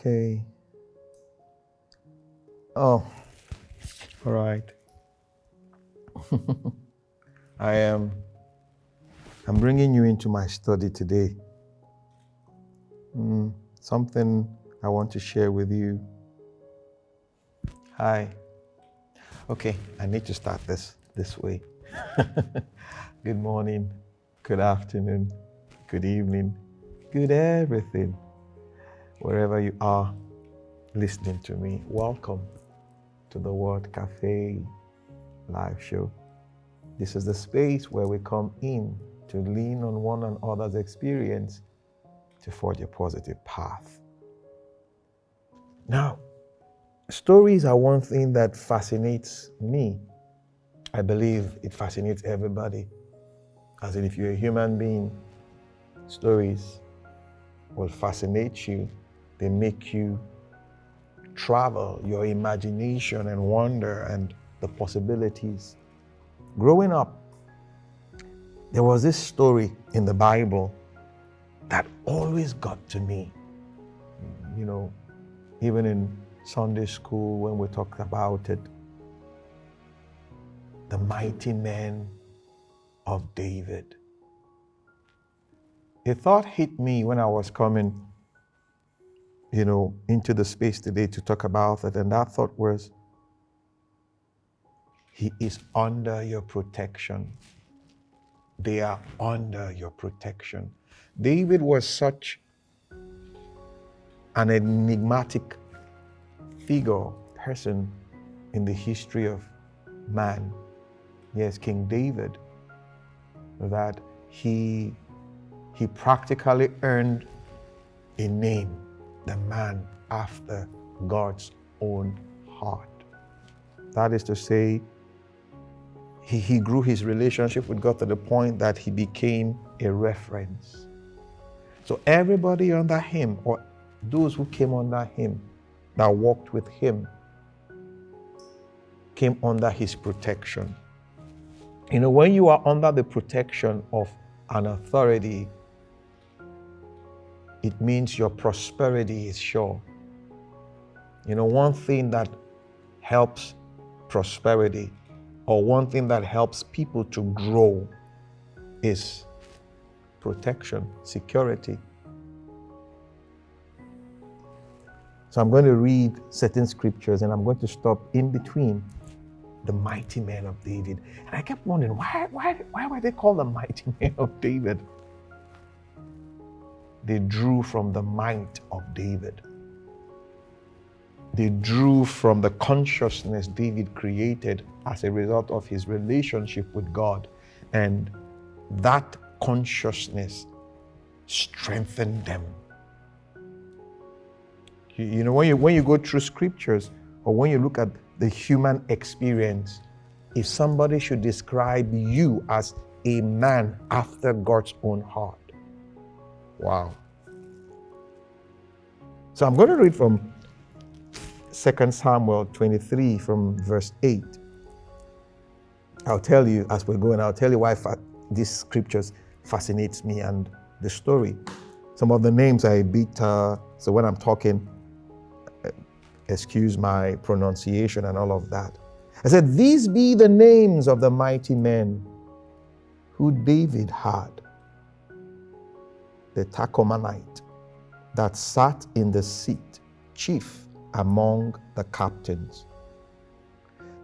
Okay. Oh, all right. I'm bringing you into my study today. Something I want to share with you. Hi. Okay, I need to start this way. Good morning, good afternoon, good evening, good everything. Wherever you are listening to me, welcome to the WORDCAFE live show. This is the space where we come in to lean on one another's experience to forge a positive path. Now, stories are one thing that fascinates me. I believe it fascinates everybody. As in, if you're a human being, stories will fascinate you. They make you travel your imagination and wonder and the possibilities. Growing up, there was this story in the Bible that always got to me. You know, even in Sunday school when we talked about it, the mighty men of David. A thought hit me when I was coming, into the space today to talk about it, and that thought was, he is under your protection. They are under your protection. David was such an enigmatic person in the history of man. Yes, King David, that he practically earned a name, the man after God's own heart. That is to say, he grew his relationship with God to the point that he became a reference. So everybody under him, or those who came under him, that walked with him, came under his protection. When you are under the protection of an authority, it means your prosperity is sure. One thing that helps prosperity, or one thing that helps people to grow, is protection, security. So I'm going to read certain scriptures and I'm going to stop in between the mighty men of David. And I kept wondering, why were they called the mighty men of David? They drew from the might of David. They drew from the consciousness David created as a result of his relationship with God. And that consciousness strengthened them. When you go through scriptures, or when you look at the human experience, if somebody should describe you as a man after God's own heart, wow. So I'm going to read from 2 Samuel 23 from verse 8. I'll tell you as we go, and I'll tell you why these scriptures fascinates me and the story. Some of the names are a bit, so when I'm talking, excuse my pronunciation and all of that. I said, these be the names of the mighty men who David had. The Tacomanite, that sat in the seat, chief among the captains.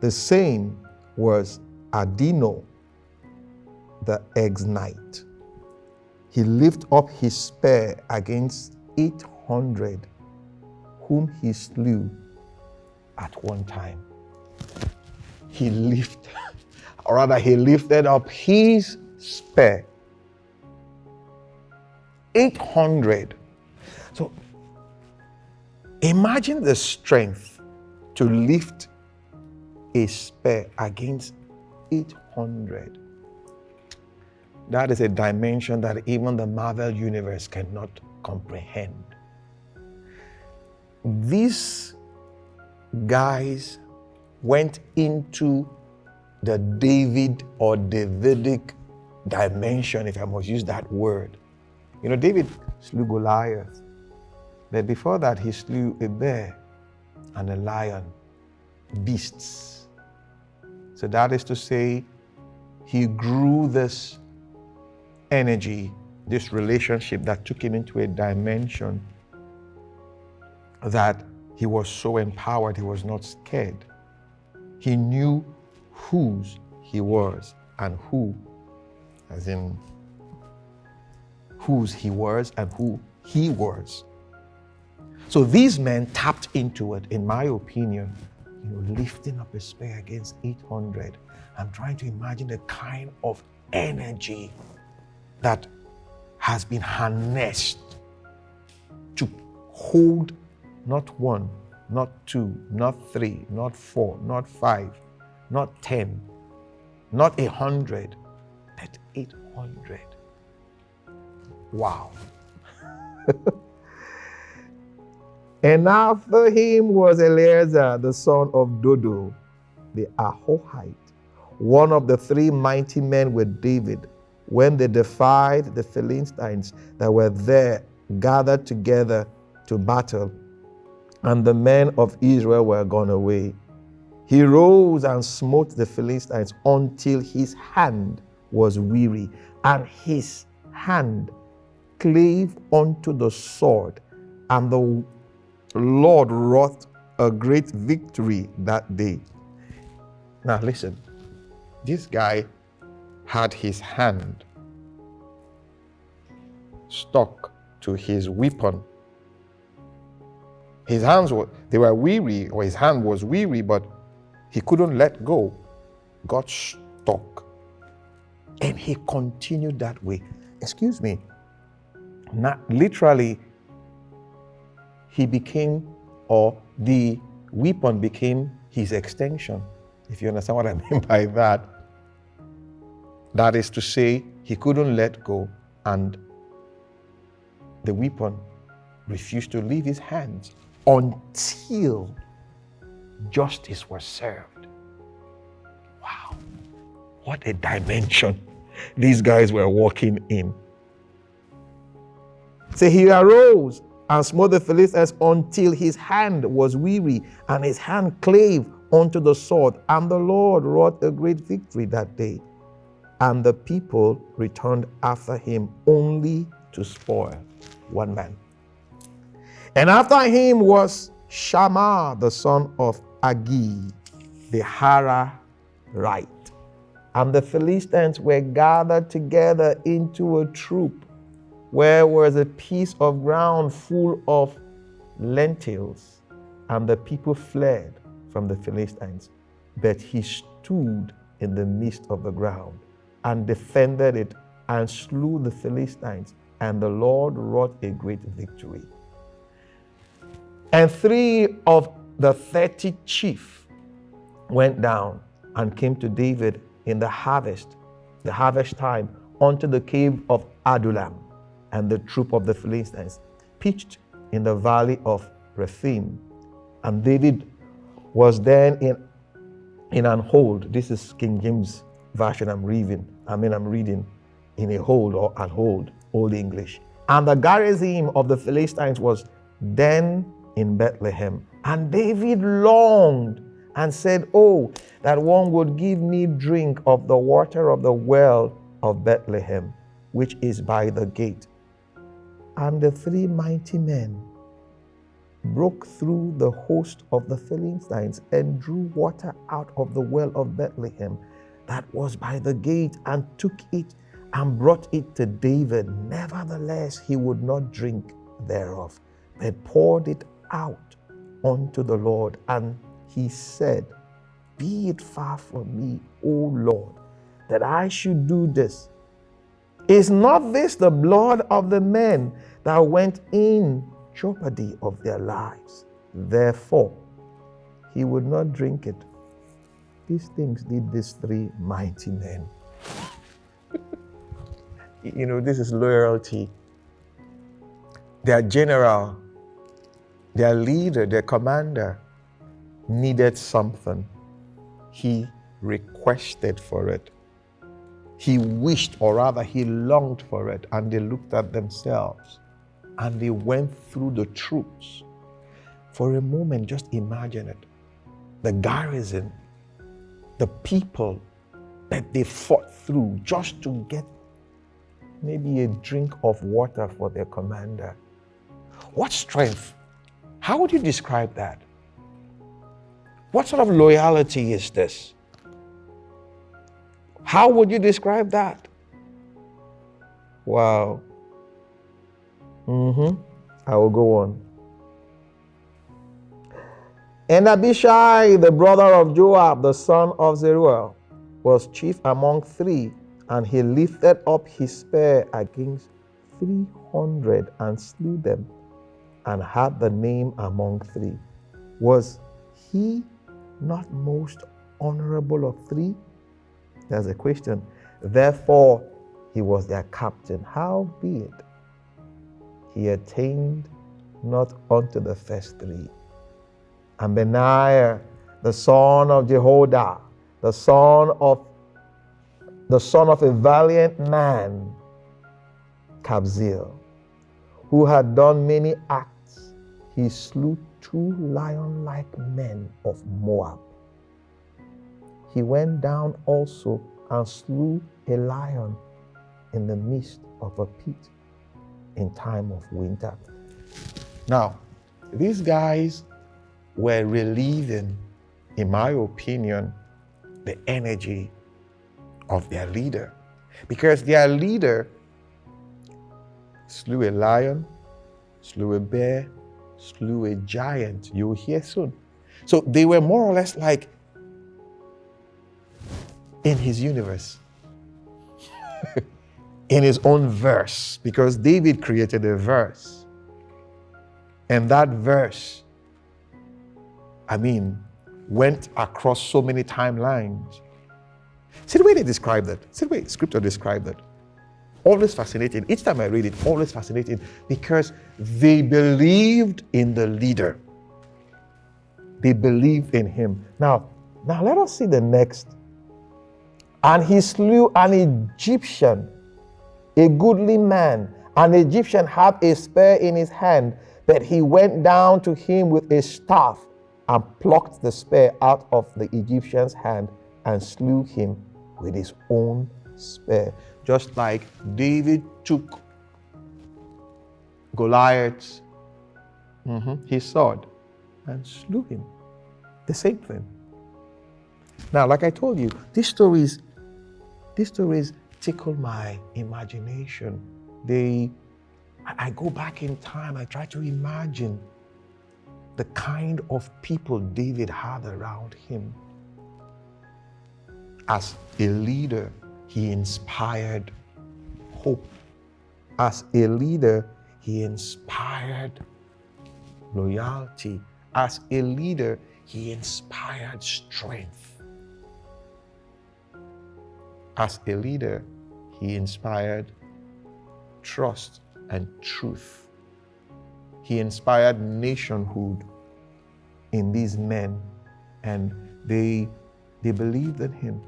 The same was Adino, the Exnite. He lifted up his spear against 800, whom he slew at one time. He lifted up his spear. 800. So imagine the strength to lift a spear against 800. That is a dimension that even the Marvel universe cannot comprehend. These guys went into the David or Davidic dimension, if I must use that word. David slew Goliath. But before that, he slew a bear and a lion, beasts. So that is to say, he grew this energy, this relationship that took him into a dimension that he was so empowered, he was not scared. He knew whose he was and who, as in whose he was and who he was. So these men tapped into it, in my opinion, lifting up a spear against 800. I'm trying to imagine the kind of energy that has been harnessed to hold not one, not two, not three, not four, not five, not 10, not 100, but 800. Wow. And after him was Eleazar, the son of Dodo, the Ahohite, one of the three mighty men with David, when they defied the Philistines that were there gathered together to battle, and the men of Israel were gone away. He rose and smote the Philistines until his hand was weary, and his hand clave unto the sword, and the Lord wrought a great victory that day. Now listen, this guy had his hand stuck to his weapon. His hands were weary, or his hand was weary, but he couldn't let go. Got stuck. And he continued that way. Excuse me. Not literally, he became, or the weapon became his extension. If you understand what I mean by that. That is to say, he couldn't let go, and the weapon refused to leave his hands until justice was served. Wow, what a dimension these guys were walking in. So he arose and smote the Philistines until his hand was weary, and his hand clave unto the sword, and the Lord wrought a great victory that day. And the people returned after him only to spoil one man. And after him was Shammah, the son of Agi, the Hararite. And the Philistines were gathered together into a troop, where was a piece of ground full of lentils, and the people fled from the Philistines. But he stood in the midst of the ground and defended it and slew the Philistines, and the Lord wrought a great victory. And 3 of the 30 chief went down and came to David in the harvest time, unto the cave of Adullam, and the troop of the Philistines pitched in the valley of Rephaim. And David was then in an hold. This is King James Version I'm reading in a hold or an hold, Old English. And the garrison of the Philistines was then in Bethlehem. And David longed and said, "Oh, that one would give me drink of the water of the well of Bethlehem, which is by the gate." And the 3 mighty men broke through the host of the Philistines and drew water out of the well of Bethlehem that was by the gate, and took it and brought it to David. Nevertheless, he would not drink thereof, but poured it out unto the Lord. And he said, "Be it far from me, O Lord, that I should do this. Is not this the blood of the men that went in jeopardy of their lives?" Therefore, he would not drink it. These things did these 3 mighty men. This is loyalty. Their general, their leader, their commander needed something. He requested for it. He wished, or rather he longed for it, and they looked at themselves and they went through the troops. For a moment, just imagine it. The garrison, the people that they fought through just to get maybe a drink of water for their commander. What strength? How would you describe that? What sort of loyalty is this? How would you describe that? Wow. I will go on. And Abishai, the brother of Joab, the son of Zeruiah, was chief among 3, and he lifted up his spear against 300 and slew them, and had the name among 3. Was he not most honorable of 3? There's a question. Therefore, he was their captain. Howbeit, he attained not unto the first 3. And Benaiah, the son of Jehoiada, the son of a valiant man, Kabzeel, who had done many acts, he slew 2 lion-like men of Moab. He went down also and slew a lion in the midst of a pit in time of winter. Now, these guys were relieving, in my opinion, the energy of their leader. Because their leader slew a lion, slew a bear, slew a giant. You will hear soon. So they were more or less like in his universe, in his own verse, because David created a verse. And that verse, went across so many timelines. See the way they describe that. See the way scripture described that. Always fascinating. Each time I read it, always fascinating, because they believed in the leader. They believed in him. Now let us see the next. And he slew an Egyptian, a goodly man. An Egyptian had a spear in his hand, but he went down to him with a staff and plucked the spear out of the Egyptian's hand and slew him with his own spear. Just like David took Goliath, his sword, and slew him. The same thing. Now, like I told you, these stories tickle my imagination. I go back in time, I try to imagine the kind of people David had around him. As a leader, he inspired hope. As a leader, he inspired loyalty. As a leader, he inspired strength. As a leader, he inspired trust and truth. He inspired nationhood in these men, and they believed in him.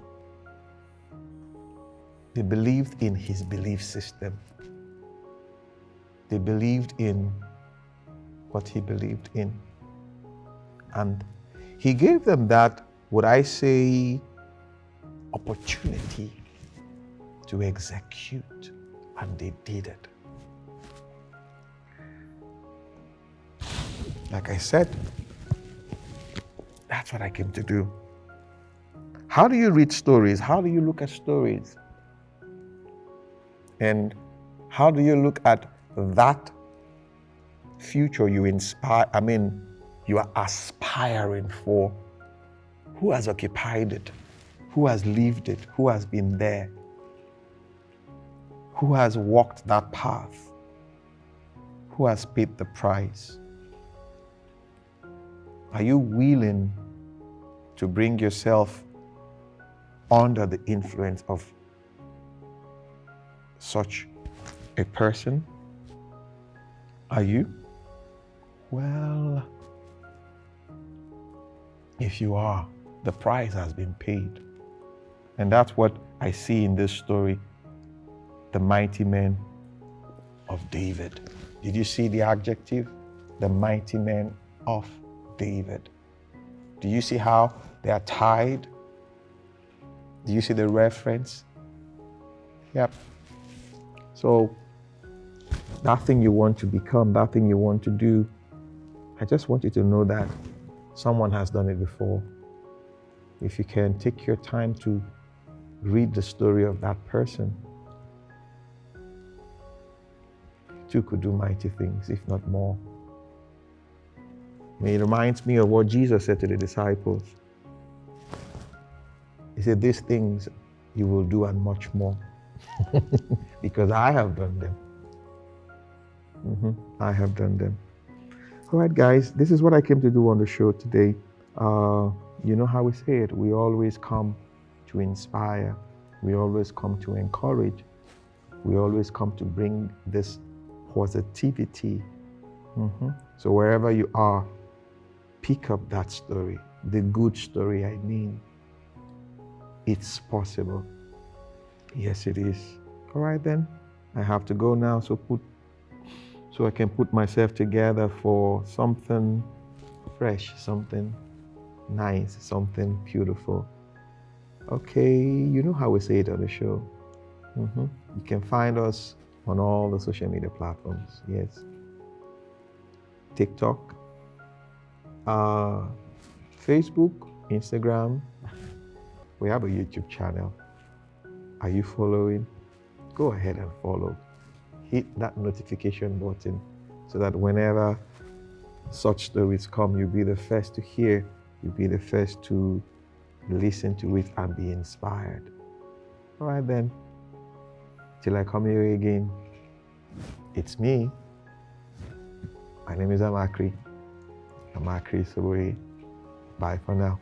They believed in his belief system. They believed in what he believed in. And he gave them that, would I say, opportunity to execute, and they did it. Like I said, that's what I came to do. How do you read stories? How do you look at stories? And how do you look at that future you you are aspiring for? Who has occupied it? Who has lived it? Who has been there? Who has walked that path? Who has paid the price? Are you willing to bring yourself under the influence of such a person? Are you? Well, if you are, the price has been paid. And that's what I see in this story, the mighty men of David. Did you see the adjective? The mighty men of David. Do you see how they are tied? Do you see the reference? Yep. So that thing you want to become, that thing you want to do, I just want you to know that someone has done it before. If you can take your time to read the story of that person, you could do mighty things, if not more. It reminds me of what Jesus said to the disciples. He said, these things you will do and much more because I have done them. I have done them. All right, guys, this is what I came to do on the show today. You know how we say it. We always come to inspire. We always come to encourage. We always come to bring this positivity. So wherever you are, pick up that story, the good story, I mean. It's possible. Yes, it is. All right, then. I have to go now, so I can put myself together for something fresh, something nice, something beautiful. Okay, you know how we say it on the show. You can find us on all the social media platforms. Yes. TikTok, Facebook, Instagram. We have a YouTube channel. Are you following? Go ahead and follow. Hit that notification button so that whenever such stories come, you'll be the first to hear, you'll be the first to listen to it and be inspired. All right then, till I come here again, it's me. My name is Amachree Isoboye. Bye for now.